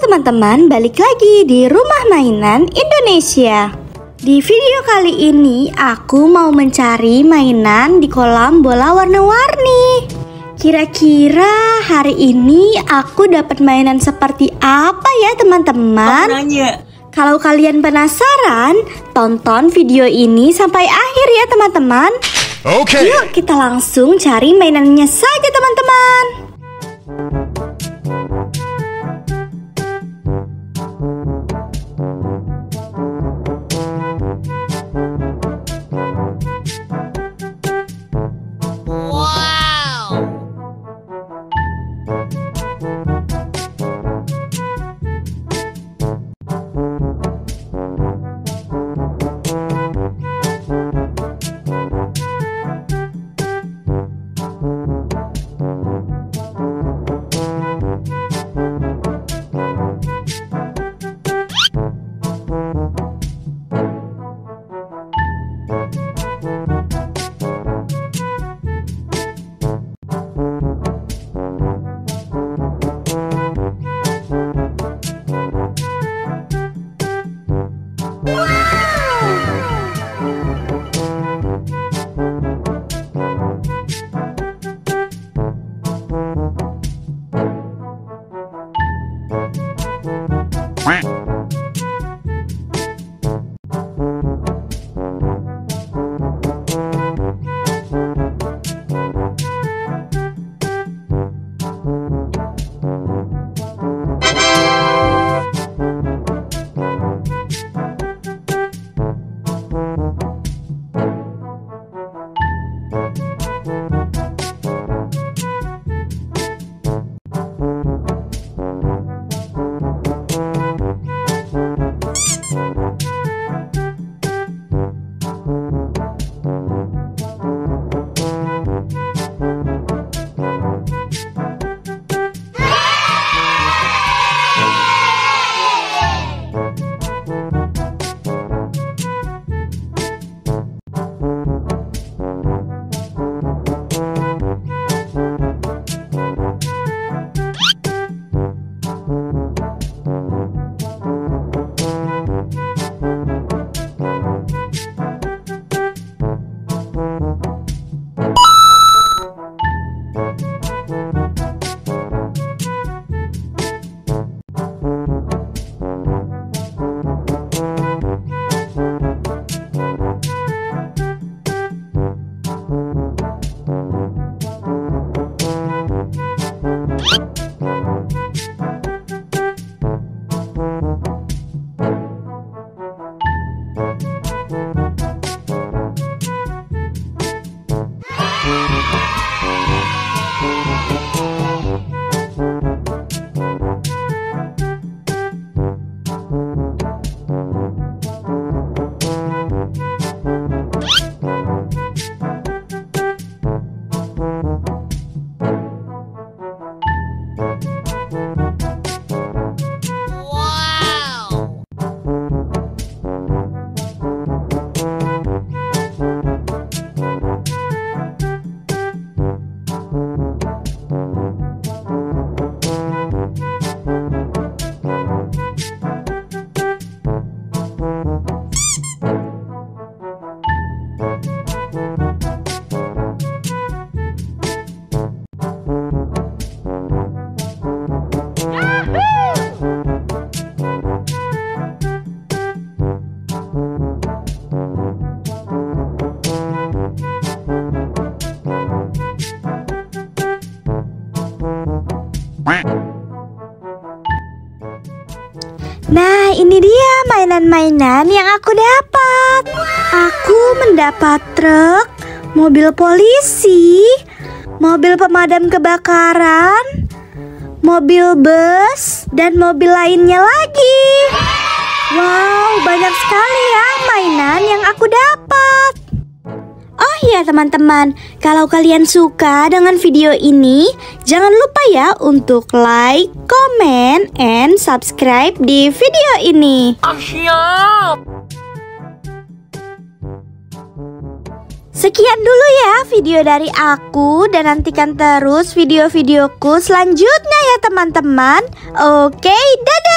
teman-teman, balik lagi di Rumah Mainan Indonesia. Di video kali ini aku mau mencari mainan di kolam bola warna-warni. Kira-kira hari ini aku dapat mainan seperti apa ya teman-teman? Kalau kalian penasaran, tonton video ini sampai akhir ya teman-teman. Oke. Yuk kita langsung cari mainannya saja teman-teman. Nah, ini dia mainan-mainan yang aku dapat. Aku mendapat truk, mobil polisi, mobil pemadam kebakaran, mobil bus, dan mobil lainnya lagi. Wow, banyak sekali ya mainan yang aku dapat. Oh iya teman-teman, kalau kalian suka dengan video ini, jangan lupa ya untuk like, comment, and subscribe di video ini. Siap. Sekian dulu ya video dari aku, dan nantikan terus video-videoku selanjutnya ya teman-teman. Oke, dadah.